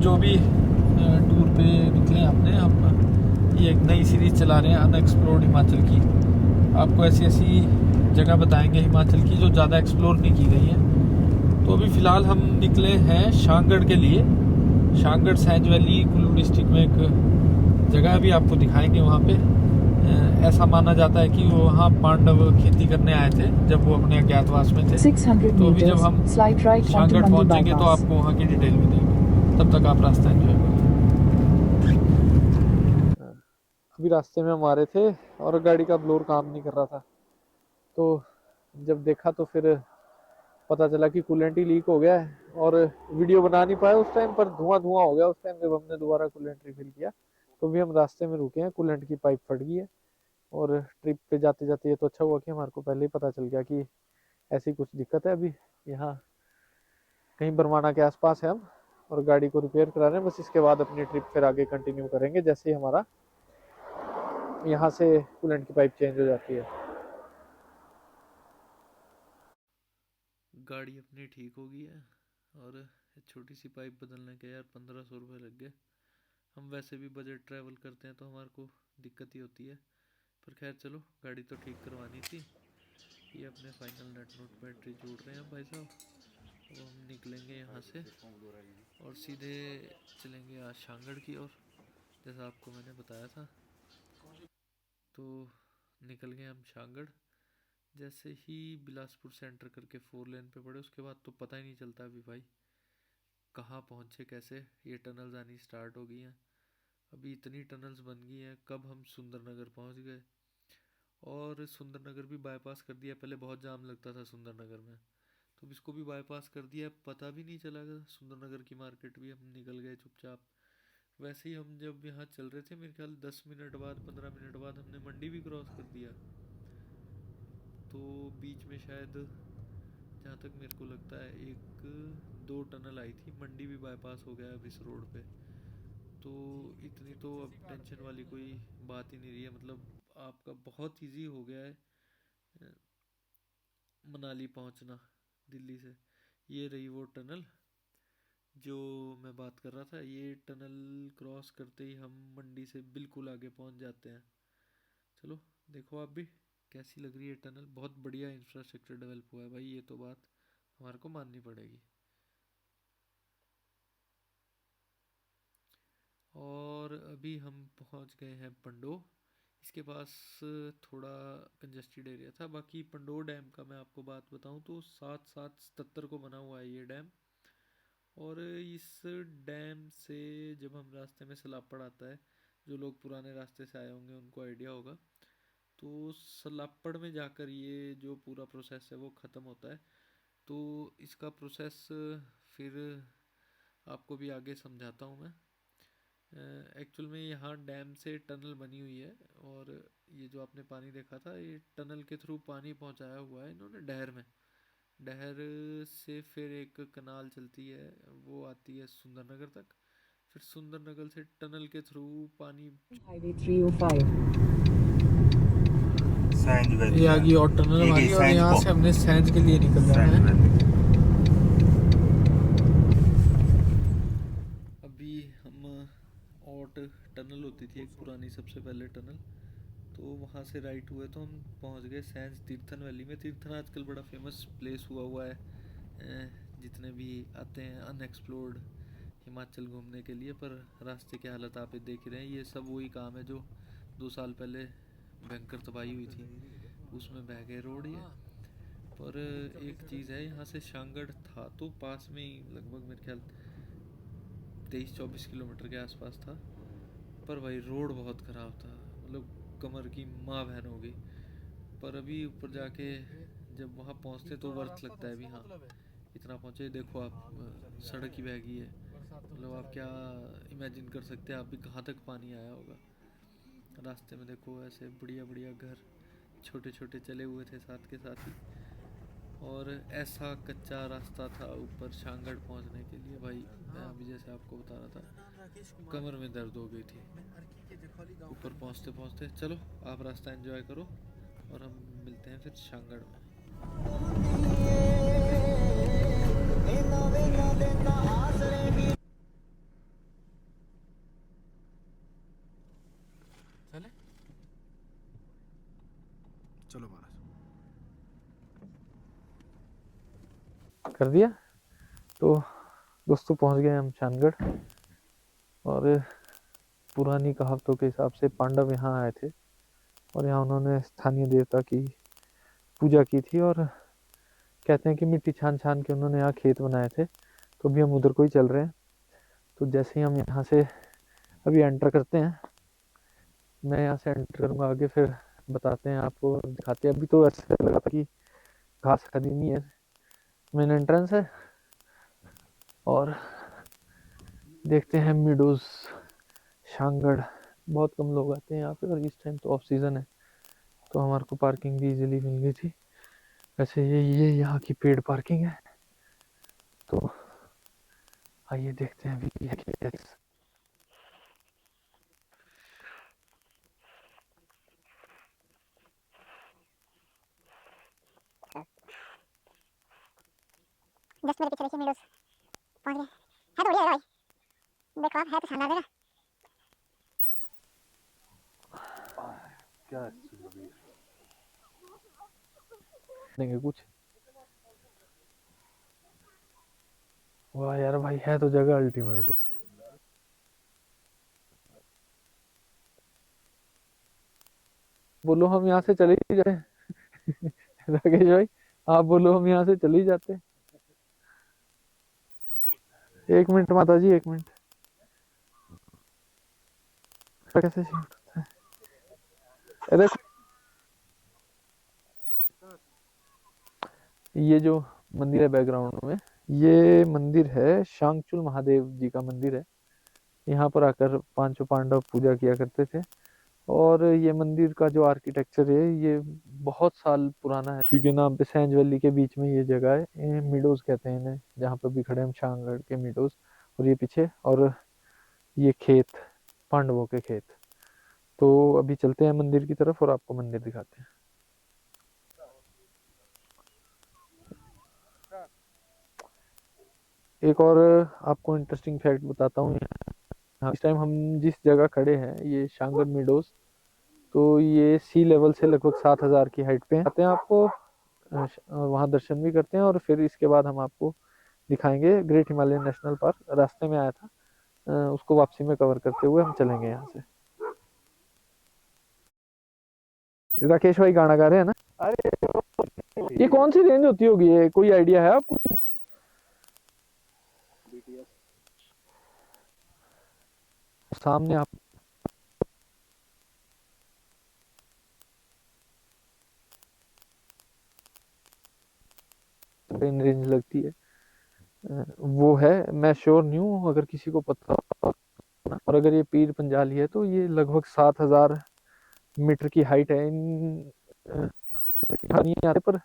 जो भी टूर पे निकले अपने, हम ये एक नई सीरीज़ चला रहे हैं अनएक्सप्लोर्ड हिमाचल की। आपको ऐसी ऐसी जगह बताएंगे हिमाचल की जो ज़्यादा एक्सप्लोर नहीं की गई है। तो अभी फ़िलहाल हम निकले हैं शांगड़ के लिए। शांगड़ सैंज वैली कुल्लू डिस्ट्रिक्ट में एक जगह अभी आपको दिखाएंगे। वहाँ पे ऐसा माना जाता है कि वो वहाँ पांडव खेती करने आए थे जब वो अपने अज्ञातवास में थे। 600 तो अभी जब हम right शांगड़ पहुँचेंगे तो आपको वहाँ की डिटेल भी देंगे। तब तक आप रास्ता एंजॉय करिए। अभी रास्ते में हम आ रहे थे और गाड़ी का ब्लोर काम नहीं कर रहा था, तो जब देखा तो फिर पता चला कि कूलेंट ही लीक हो गया है। और वीडियो बना नहीं पाया उस टाइम पर, धुआं धुआं हो गया उस टाइम जब हमने दोबारा कूलेंट रिफिल किया। तो भी हम रास्ते में रुके हैं, कूलेंट की पाइप फट गई है। और ट्रिप पे जाते जाते ये तो अच्छा हुआ कि हमारे को पहले ही पता चल गया कि ऐसी कुछ दिक्कत है। अभी यहाँ कहीं बरवाना के आसपास है हम, और गाड़ी को रिपेयर करा रहे हैं। बस इसके बाद अपनी ट्रिप फिर आगे कंटिन्यू करेंगे जैसे ही हमारा यहाँ से कूलेंट की पाइप चेंज हो जाती है। गाड़ी अपनी ठीक हो गई है और छोटी सी पाइप बदलने के यार 1500 रुपये लग गए। हम वैसे भी बजट ट्रैवल करते हैं तो हमारे को दिक्कत ही होती है, पर खैर चलो, गाड़ी तो ठीक करवानी थी। ये अपने फाइनल नट नोट बैटरी जोड़ रहे हैं भाई साहब। अब हम निकलेंगे यहाँ से और सीधे चलेंगे आज शांगड़ की ओर, जैसा आपको मैंने बताया था। तो निकल गए हम शांगड़। जैसे ही बिलासपुर से एंटर करके 4 लेन पे पड़े, उसके बाद तो पता ही नहीं चलता अभी भाई कहाँ पहुँचे कैसे। ये टनल्स आनी स्टार्ट हो गई हैं। अभी इतनी टनल्स बन गई हैं, कब हम सुंदरनगर पहुँच गए। और सुंदरनगर भी बाईपास कर दिया। पहले बहुत जाम लगता था सुंदरनगर में, तो इसको भी बाईपास कर दिया। पता भी नहीं चला सुंदरनगर की मार्केट भी हम निकल गए चुपचाप। वैसे ही हम जब यहाँ चल रहे थे, मेरे ख्याल 10 मिनट बाद 15 मिनट बाद हमने मंडी भी क्रॉस कर दिया। तो बीच में शायद, जहाँ तक मेरे को लगता है, 1-2 टनल आई थी। मंडी भी बाईपास हो गया अब इस रोड पे। तो इतनी तो अब टेंशन वाली कोई बात ही नहीं रही है। मतलब आपका बहुत इजी हो गया है मनाली पहुंचना दिल्ली से। ये रही वो टनल जो मैं बात कर रहा था। ये टनल क्रॉस करते ही हम मंडी से बिल्कुल आगे पहुंच जाते हैं। चलो देखो आप भी कैसी लग रही है टनल। बहुत बढ़िया इंफ्रास्ट्रक्चर डेवलप हुआ है भाई, ये तो बात हमारे को माननी पड़ेगी। और अभी हम पहुंच गए हैं पंडो। इसके पास थोड़ा कंजेस्टेड एरिया था। बाकी पंडोर डैम का मैं आपको बात बताऊं तो 77 को बना हुआ है ये डैम। और इस डैम से जब हम रास्ते में सलापड़ आता है, जो लोग पुराने रास्ते से आए होंगे उनको आइडिया होगा, तो सलापड़ में जाकर ये जो पूरा प्रोसेस है वो ख़त्म होता है। तो इसका प्रोसेस फिर आपको भी आगे समझाता हूँ मैं। एक्चुअल में यहाँ डैम से टनल बनी हुई है, और ये जो आपने पानी देखा था, ये टनल के थ्रू पानी पहुँचाया हुआ है इन्होंने डहर में। डहर से फिर एक कनाल चलती है, वो आती है सुंदरनगर तक। फिर सुंदरनगर से टनल के थ्रू पानी Highway 305 सैंज वैली, ये आ गई और टनल हमारी। और यहाँ से हमने सैंज के लिए निकल जाना है। अभी हम और टनल होती थी एक पुरानी, सबसे पहले टनल, तो वहाँ से राइट हुए तो हम पहुँच गए सैंज तीर्थन वैली में। तीर्थन आजकल बड़ा फेमस प्लेस हुआ है। जितने भी आते हैं अनएक्सप्लोर्ड हिमाचल घूमने के लिए, पर रास्ते की हालत आप देख ही रहे हैं। ये सब वही काम है जो 2 साल पहले भयंकर तबाही हुई थी, उसमें बह गए रोड ये। पर एक चीज़ है, यहाँ से शांगड़ था तो पास में ही, लगभग मेरे ख्याल 23-24 किलोमीटर के आसपास था। पर भाई रोड बहुत ख़राब था, मतलब कमर की माँ बहन हो गई। पर अभी ऊपर जाके जब वहाँ पहुँचते तो वर्थ लगता है भी, हाँ इतना पहुँचे। देखो आप, सड़क ही बह गई है। मतलब आप क्या इमेजिन कर सकते हैं आप भी कहाँ तक पानी आया होगा। रास्ते में देखो ऐसे बढ़िया बढ़िया घर छोटे छोटे चले हुए थे साथ के साथ ही। और ऐसा कच्चा रास्ता था ऊपर शांगड़ पहुंचने के लिए भाई। मैं अभी जैसे आपको बता रहा था, कमर में दर्द हो गई थी ऊपर पहुंचते पहुंचते। चलो आप रास्ता एंजॉय करो और हम मिलते हैं फिर शांगड़ में। चलो महाराज। कर दिया। तो दोस्तों पहुंच गए हम शानगढ़, और पुरानी कहावतों के हिसाब से पांडव यहाँ आए थे और यहाँ उन्होंने स्थानीय देवता की पूजा की थी, और कहते हैं कि मिट्टी छान छान के उन्होंने यहाँ खेत बनाए थे। तो अभी हम उधर को ही चल रहे हैं। तो जैसे ही हम यहाँ से अभी एंटर करते हैं, मैं यहाँ से एंटर करूँगा, आगे फिर बताते हैं आपको, दिखाते हैं। अभी तो ऐसे लगा था कि घास खड़ी नहीं है, मेन एंट्रेंस है, और देखते हैं मीडोज शानगढ़। बहुत कम लोग आते हैं यहाँ पे, और इस टाइम तो ऑफ सीजन है, तो हमारे को पार्किंग भी इजीली मिल गई थी। वैसे ये यहाँ की पेड पार्किंग है। तो आइए देखते हैं अभी ये क्या है। जस्ट मेरे पीछे देखिए मीडोज पहुंच गए। है तो बढ़िया है भाई, देखो आप, है तो शानदार जगह। क्या देंगे कुछ। वाह यार भाई, है तो जगह अल्टीमेट। बोलो हम यहाँ से चले ही जाए। राकेश भाई, आप बोलो हम यहाँ से चले ही जाते। एक मिनट माता जी, एक मिनट। कैसे शिफ्ट होता है? अरे ये जो मंदिर है बैकग्राउंड में, ये मंदिर है शांगचूल महादेव जी का मंदिर है। यहाँ पर आकर पांचों पांडव पूजा किया करते थे। और ये मंदिर का जो आर्किटेक्चर है, ये बहुत साल पुराना है। उसी के नाम पे सैंज वैली के बीच में ये जगह है, ये मीडोज कहते हैं इन्हें, जहाँ पर भी खड़े हम शांगढ़ के मीडोज। और ये पीछे, और ये खेत, पांडवों के खेत। तो अभी चलते हैं मंदिर की तरफ और आपको मंदिर दिखाते हैं। एक और आपको इंटरेस्टिंग फैक्ट बताता हूँ। इस टाइम हम जिस जगह खड़े हैं, ये शांगढ़ मीडोज, तो ये सी लेवल से लगभग 7,000 की हाइट पे हैं। आते हैं आपको वहाँ दर्शन भी करते हैं, और फिर इसके बाद हम आपको दिखाएंगे ग्रेट हिमालयन नेशनल पार्क। रास्ते में आया था, उसको वापसी में कवर करते हुए हम चलेंगे यहाँ से। राकेश भाई गाना गा रहे हैं ना? अरे ये कौन सी रेंज होती होगी, ये कोई आइडिया है आपको? BTS सामने आप रेंज लगती है, वो है। मैं श्योर नहीं हूँ, अगर किसी को पता हो। और अगर ये पीर पंजाली है, तो ये लगभग 7,000 मीटर की हाइट है। इन नहीं आते, पर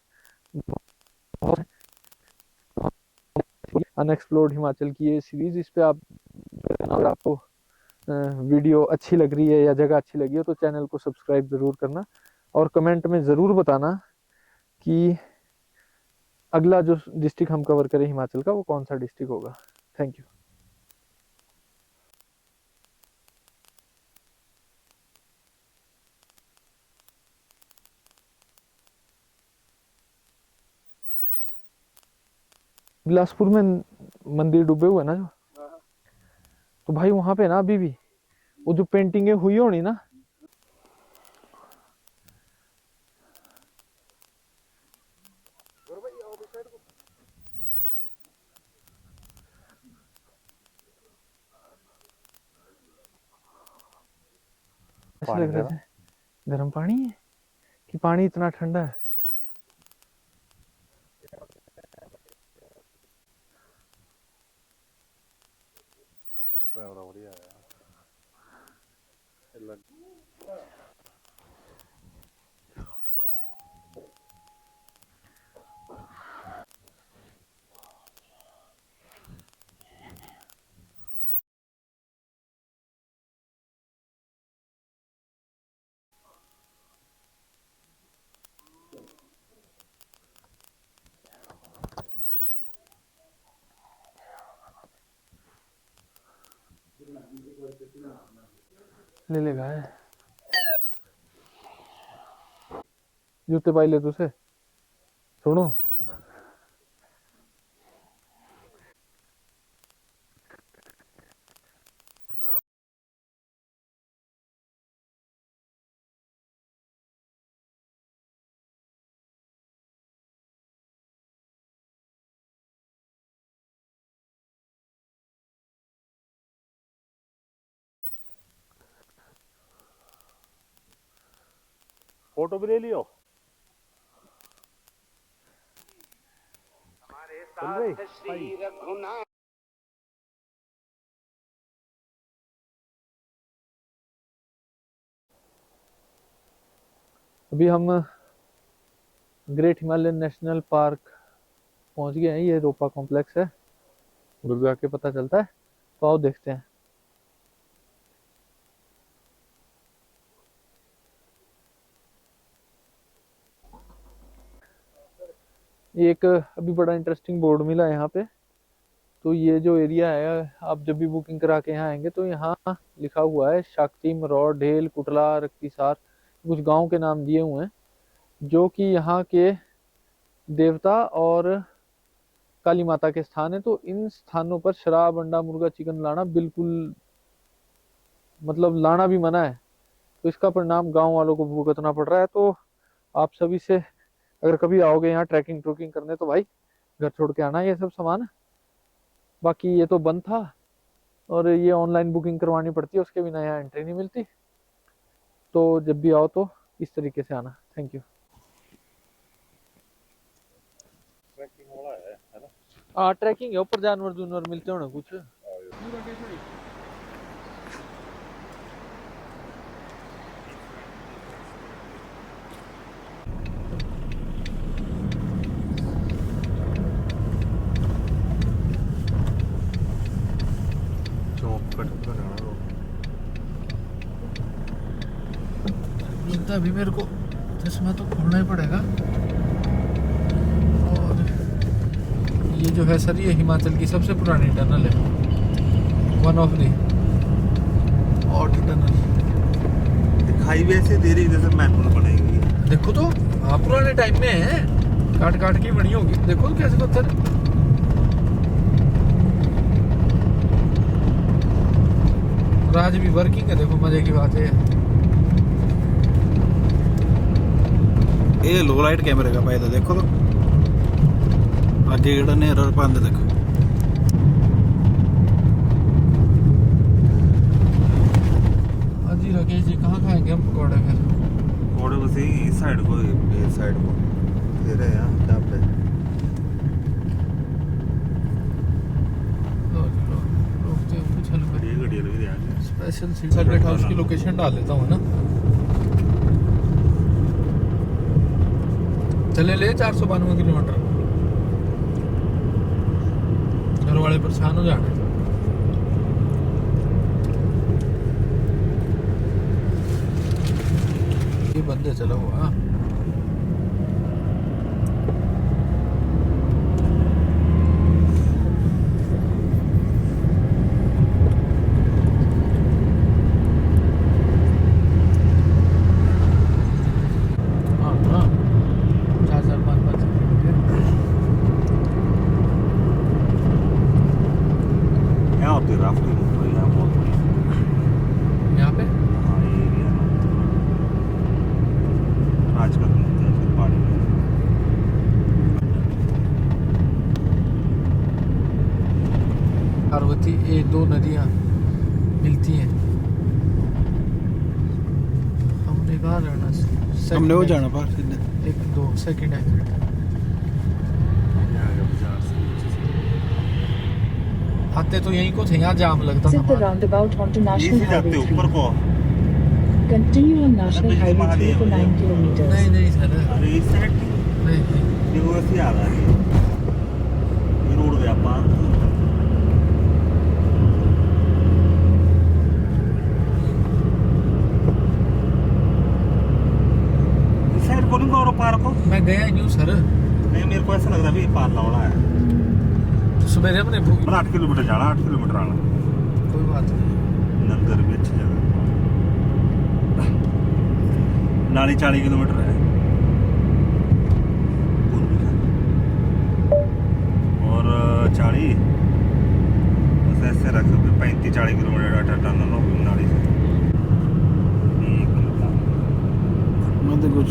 अनएक्सप्लोर्ड हिमाचल की ये सीरीज, इस पे आप, अगर आपको वीडियो अच्छी लग रही है या जगह अच्छी लगी हो, तो चैनल को सब्सक्राइब जरूर करना, और कमेंट में जरूर बताना कि अगला जो डिस्ट्रिक्ट हम कवर करें हिमाचल का, वो कौन सा डिस्ट्रिक्ट होगा। Thank you. बिलासपुर में मंदिर डूबे हुए ना जो, तो भाई वहां पे ना अभी भी वो जो पेंटिंगें हुई होनी ना, ऐसे लग रहे थे गर्म पानी है कि पानी इतना ठंडा है। बढ़िया है। ले लेगा है। जूते पाई ले तुसे सुनो। फोटो भी ले लियो। चल भाई अभी हम ग्रेट हिमालयन नेशनल पार्क पहुंच गए हैं। ये रोपा कॉम्प्लेक्स है, उधर जाके पता चलता है। तो आओ देखते हैं। ये एक अभी बड़ा इंटरेस्टिंग बोर्ड मिला है यहाँ पे। तो ये जो एरिया है, आप जब भी बुकिंग करा के यहाँ आएंगे तो यहाँ लिखा हुआ है शाक्ती, मरौर, ढेल, कुटला, रक्तिसार, कुछ गांव के नाम दिए हुए हैं जो कि यहाँ के देवता और काली माता के स्थान है। तो इन स्थानों पर शराब, अंडा, मुर्गा, चिकन लाना बिल्कुल, मतलब लाना भी मना है। तो इसका परिणाम गांव वालों को भुगतना पड़ रहा है। तो आप सभी से अगर कभी आओगे यहाँ ट्रैकिंग ट्रूकिंग करने तो भाई घर छोड़ के आना ये सब सामान। बाकी ये तो बंद था और ये ऑनलाइन बुकिंग करवानी पड़ती है, उसके बिना यहाँ एंट्री नहीं मिलती। तो जब भी आओ तो इस तरीके से आना। Thank you. ट्रैकिंग वाला है ना? हाँ ट्रैकिंग है, ऊपर जानवर जुनवर मिलते हो ना कुछ। लगता है अभी मेरे को चश्मा तो खोलना ही पड़ेगा। और ये जो है सर, ये हिमाचल की सबसे पुरानी टनल है, one of the old tunnel. दिखाई भी ऐसे दे रही जैसे मैनुअल बनाएगी। देखो तो हाँ, पुराने टाइम में है, काट काट के बनी होगी। देखो तो कैसे पत्थर। और आज भी वर्किंग है, देखो मजे की बात है। ये लो लाइट कैमरे का फायदा देखो तो आगे जेड़ा ने एरर पांदे देखो। अजी राकेश जी कहाँ खाएंगे हम पकौड़े फिर? पकौड़े बस यही इस साइड को, ये साइड को दे रहे हैं क्या पे। रोकते हैं कुछ हल ये गाड़ी लगी है स्पेशल सीट। सर्किट हाउस की लोकेशन डाल देता हूँ ना। चले ले 492 किलोमीटर। घर वाले परेशान हो जाने। ये बंदे चला हुआ। पार्वती, ये दो नदियाँ मिलती हैं। हमने कहाँ रहना? हमने वो जाना पार सीधे। एक दो सेकंड एक्सिट। आते तो यहीं को थे, यहाँ जाम लगता था। the roundabout onto National इसी जाते Highway 3. ऊपर को। Continue on National Highway 3 for 9 kilometers. नहीं नहीं सर, अरे इस साइड नहीं ये वो ऐसे आ रहा है। ये रोड गया पार। इस साइड को नहीं गौरव पार को। मैं गया नहीं हूँ सर। नहीं मेरे को ऐसा लग रहा है भी पार लावड़ा है। तो सवेरे हमने 8 किलोमीटर जाना, 8 किलोमीटर आना। कोई बात नहीं। नंगर भी अच्छी जगह। 40 किलोमीटर है। 40 बस ऐसे रख 35-40 किलोमीटर टनल हो गई नाली से मैं तो कुछ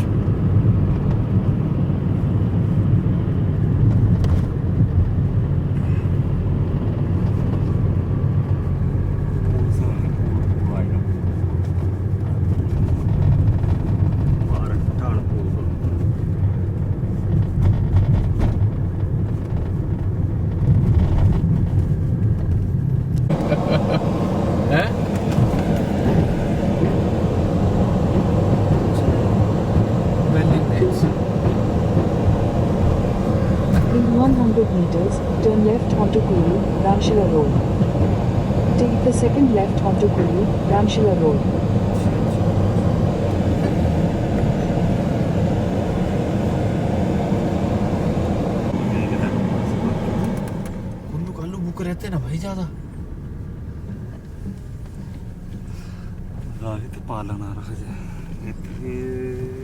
है In 100 meters, turn left onto Kulu, Ramshila Road. Take the second left onto Kulu, Ramshila Road. Kullu Kalu book रहते ना भाई ज्यादा राहित पालन आ रहा है